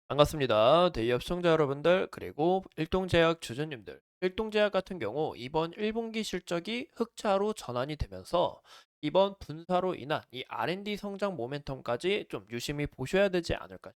반갑습니다. 대기업 시청자 여러분들, 그리고 일동제약 주주님들. 일동제약 같은 경우 이번 1분기 실적이 흑자로 전환이 되면서 이번 분사로 인한 이 R&D 성장 모멘텀까지 좀 유심히 보셔야 되지 않을까.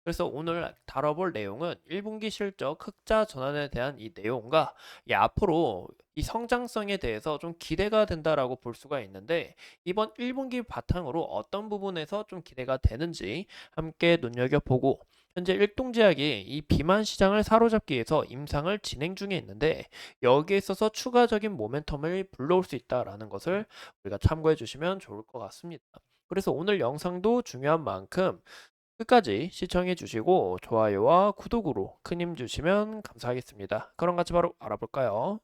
그래서 오늘 다뤄볼 내용은 1분기 실적 흑자 전환에 대한 이 내용과 이 앞으로 이 성장성에 대해서 좀 기대가 된다라고 볼 수가 있는데, 이번 1분기 바탕으로 어떤 부분에서 좀 기대가 되는지 함께 눈여겨보고, 현재 일동제약이 이 비만 시장을 사로잡기 위해서 임상을 진행 중에 있는데, 여기에 있어서 추가적인 모멘텀을 불러올 수 있다라는 것을 우리가 참고해 주시면 좋을 것 같습니다. 그래서 오늘 영상도 중요한 만큼 끝까지 시청해 주시고 좋아요와 구독으로 큰 힘 주시면 감사하겠습니다. 그럼 같이 바로 알아볼까요?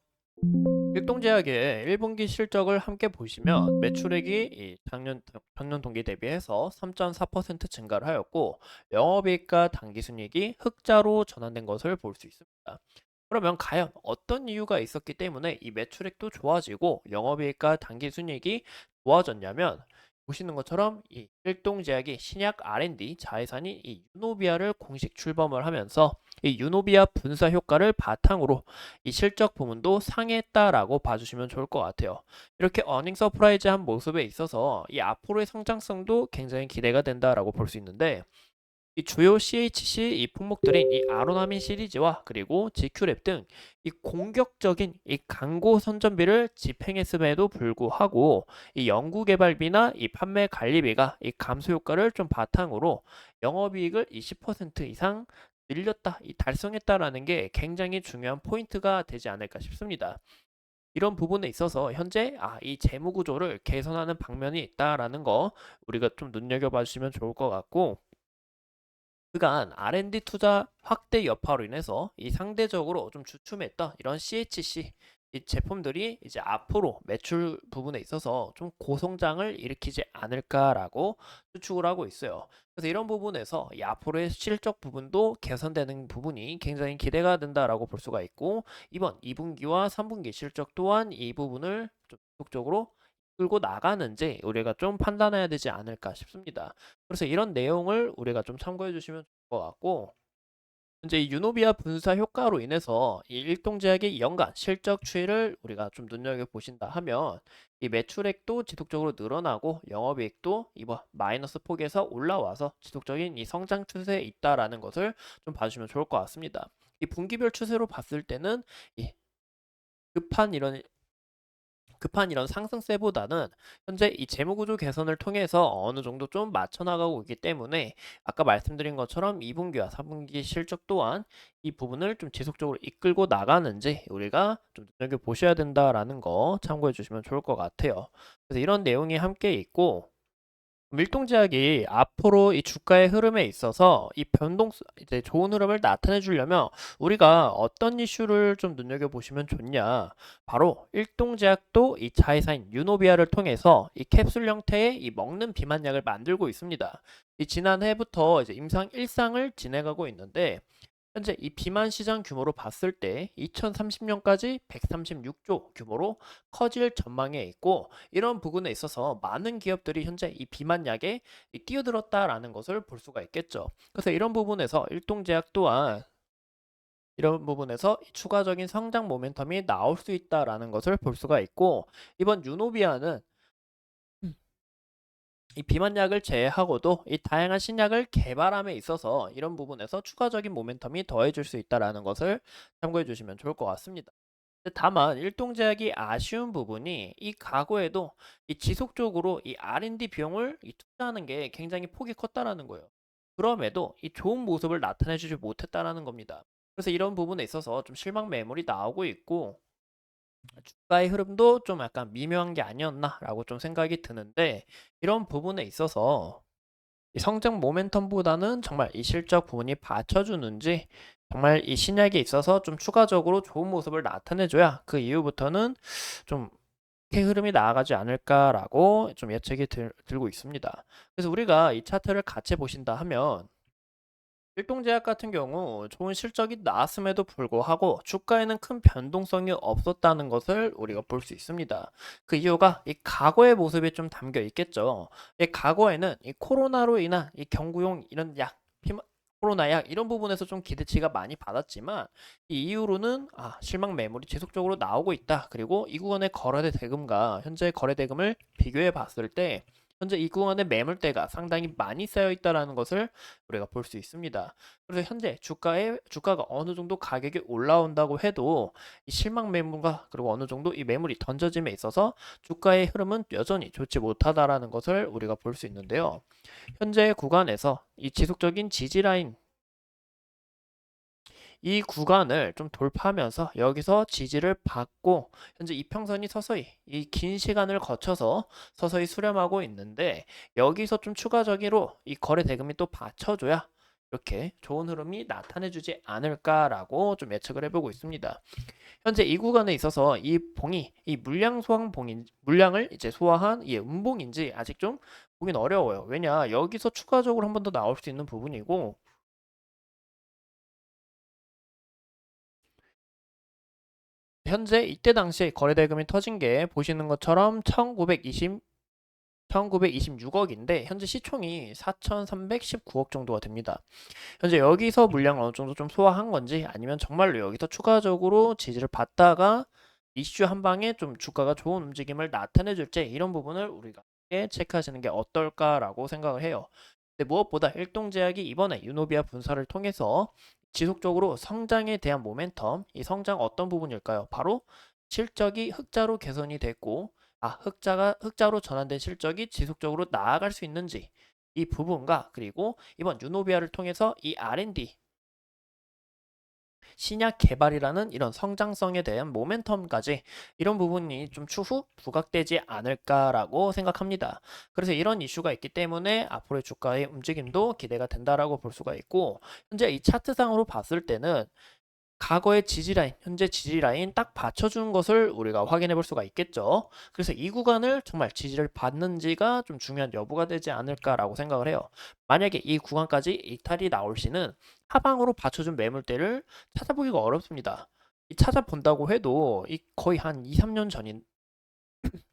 일동제약의 1분기 실적을 함께 보시면 매출액이 이 전년 동기 대비해서 3.4% 증가를 하였고, 영업이익과 당기순이익이 흑자로 전환된 것을 볼 수 있습니다. 그러면 과연 어떤 이유가 있었기 때문에 이 매출액도 좋아지고 영업이익과 당기순이익이 좋아졌냐면, 보시는 것처럼 이 일동제약이 신약 R&D 자회사인 이 유노비아를 공식 출범을 하면서 이 유노비아 분사 효과를 바탕으로 이 실적 부문도 상회했다라고 봐주시면 좋을 것 같아요. 이렇게 어닝 서프라이즈한 모습에 있어서 이 앞으로의 성장성도 굉장히 기대가 된다라고 볼 수 있는데, 이 주요 CHC 이 품목들인 이 아로나민 시리즈와 그리고 GQ랩 등 이 공격적인 이 광고 선전비를 집행했음에도 불구하고 이 연구개발비나 이 판매 관리비가 이 감소 효과를 좀 바탕으로 영업이익을 20% 이상 늘렸다, 이 달성했다라는 게 굉장히 중요한 포인트가 되지 않을까 싶습니다. 이런 부분에 있어서 현재 이 재무 구조를 개선하는 방면이 있다라는 거 우리가 좀 눈여겨봐 주시면 좋을 것 같고, 그간 R&D 투자 확대 여파로 인해서 이 상대적으로 좀 주춤했던 이런 CHC 이 제품들이 이제 앞으로 매출 부분에 있어서 좀 고성장을 일으키지 않을까라고 추측을 하고 있어요. 그래서 이런 부분에서 이 앞으로의 실적 부분도 개선되는 부분이 굉장히 기대가 된다라고 볼 수가 있고, 이번 2분기와 3분기 실적 또한 이 부분을 좀 지속적으로 끌고 나가는지 우리가 좀 판단해야 되지 않을까 싶습니다. 그래서 이런 내용을 우리가 좀 참고해 주시면 좋을 것 같고, 현재 이 유노비아 분사 효과로 인해서 이 일동제약의 연간 실적 추이를 우리가 좀 눈여겨 보신다 하면, 이 매출액도 지속적으로 늘어나고 영업이익도 이번 마이너스 폭에서 올라와서 지속적인 이 성장 추세에 있다라는 것을 좀 봐주시면 좋을 것 같습니다. 이 분기별 추세로 봤을 때는 이 급한 이런 상승세보다는 현재 이 재무구조 개선을 통해서 어느 정도 좀 맞춰 나가고 있기 때문에, 아까 말씀드린 것처럼 2분기와 3분기 실적 또한 이 부분을 좀 지속적으로 이끌고 나가는지 우리가 좀 눈여겨보셔야 된다라는 거 참고해 주시면 좋을 것 같아요. 그래서 이런 내용이 함께 있고, 밀동제약이 앞으로 이 주가의 흐름에 있어서 이 이제 좋은 흐름을 나타내 주려면 우리가 어떤 이슈를 좀 눈여겨 보시면 좋냐? 바로 일동제약도 이 자회사인 유노비아를 통해서 이 캡슐 형태의 이 먹는 비만약을 만들고 있습니다. 이 지난해부터 이제 임상 1상을 진행하고 있는데, 현재 이 비만 시장 규모로 봤을 때 2030년까지 136조 규모로 커질 전망에 있고, 이런 부분에 있어서 많은 기업들이 현재 이 비만약에 뛰어들었다라는 것을 볼 수가 있겠죠. 그래서 이런 부분에서 일동제약 또한 이런 부분에서 추가적인 성장 모멘텀이 나올 수 있다라는 것을 볼 수가 있고, 이번 유노비아는 이 비만약을 제외하고도 이 다양한 신약을 개발함에 있어서 이런 부분에서 추가적인 모멘텀이 더해질 수 있다라는 것을 참고해 주시면 좋을 것 같습니다. 다만 일동제약이 아쉬운 부분이 이 과거에도 이 지속적으로 이 R&D 비용을 투자하는 게 굉장히 폭이 컸다라는 거예요. 그럼에도 이 좋은 모습을 나타내 주지 못했다라는 겁니다. 그래서 이런 부분에 있어서 좀 실망 매물이 나오고 있고, 주가의 흐름도 좀 약간 미묘한 게 아니었나라고 좀 생각이 드는데, 이런 부분에 있어서 이 성장 모멘텀보다는 정말 이 실적 부분이 받쳐주는지, 정말 이 신약에 있어서 좀 추가적으로 좋은 모습을 나타내줘야 그 이후부터는 좀 이렇게 흐름이 나아가지 않을까라고 좀 예측이 들고 있습니다. 그래서 우리가 이 차트를 같이 보신다 하면, 일동제약 같은 경우 좋은 실적이 나왔음에도 불구하고 주가에는 큰 변동성이 없었다는 것을 우리가 볼 수 있습니다. 그 이유가 이 과거의 모습이 좀 담겨 있겠죠. 이 과거에는 이 코로나로 인한 이 경구용 이런 약, 코로나 약 이런 부분에서 좀 기대치가 많이 받았지만 이 이후로는 실망 매물이 지속적으로 나오고 있다. 그리고 이 구간의 거래대 대금과 현재 거래 대금을 비교해 봤을 때 현재 이 구간의 매물대가 상당히 많이 쌓여 있다라는 것을 우리가 볼 수 있습니다. 그래서 현재 주가가 어느 정도 가격이 올라온다고 해도 이 실망 매물과 그리고 어느 정도 이 매물이 던져짐에 있어서 주가의 흐름은 여전히 좋지 못하다라는 것을 우리가 볼 수 있는데요. 현재 구간에서 이 지속적인 지지 라인 이 구간을 좀 돌파하면서 여기서 지지를 받고 현재 이평선이 서서히 이 긴 시간을 거쳐서 서서히 수렴하고 있는데 여기서 좀 추가적으로 이 거래 대금이 또 받쳐줘야 이렇게 좋은 흐름이 나타내주지 않을까라고 좀 예측을 해보고 있습니다. 현재 이 구간에 있어서 이 봉이 이 물량을 이제 소화한 이 음봉인지 아직 좀 보긴 어려워요. 왜냐 여기서 추가적으로 한 번 더 나올 수 있는 부분이고 현재 이때 당시에 거래대금이 터진 게 보시는 것처럼 1926억인데 현재 시총이 4,319억 정도가 됩니다. 현재 여기서 물량을 어느 정도 좀 소화한 건지 아니면 정말로 여기서 추가적으로 지지를 받다가 이슈 한 방에 좀 주가가 좋은 움직임을 나타내 줄지 이런 부분을 우리가 함께 체크하시는 게 어떨까라고 생각을 해요. 근데 무엇보다 일동제약이 이번에 유노비아 분사를 통해서 지속적으로 성장에 대한 모멘텀, 이 성장 어떤 부분일까요? 바로 실적이 흑자로 개선이 됐고, 흑자로 전환된 실적이 지속적으로 나아갈 수 있는지 이 부분과 그리고 이번 유노비아를 통해서 이 R&D 신약 개발이라는 이런 성장성에 대한 모멘텀까지 이런 부분이 좀 추후 부각되지 않을까라고 생각합니다. 그래서 이런 이슈가 있기 때문에 앞으로의 주가의 움직임도 기대가 된다라고 볼 수가 있고 현재 이 차트상으로 봤을 때는 과거의 지지라인, 현재 지지라인 딱 받쳐주는 것을 우리가 확인해 볼 수가 있겠죠. 그래서 이 구간을 정말 지지를 받는지가 좀 중요한 여부가 되지 않을까라고 생각을 해요. 만약에 이 구간까지 이탈이 나올 시는 하방으로 받쳐준 매물대를 찾아보기가 어렵습니다. 이 찾아본다고 해도 이 거의 한 2, 3년 전인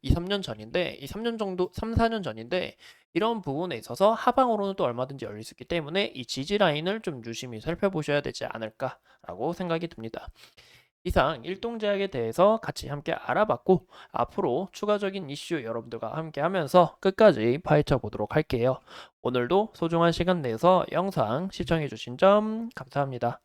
2, 3년 전인데, 3년 정도, 3, 4년 전인데, 이런 부분에 있어서 하방으로는 또 얼마든지 열릴 수 있기 때문에 이 지지 라인을 좀 유심히 살펴보셔야 되지 않을까라고 생각이 듭니다. 이상 일동제약에 대해서 같이 함께 알아봤고, 앞으로 추가적인 이슈 여러분들과 함께 하면서 끝까지 파헤쳐 보도록 할게요. 오늘도 소중한 시간 내서 영상 시청해주신 점 감사합니다.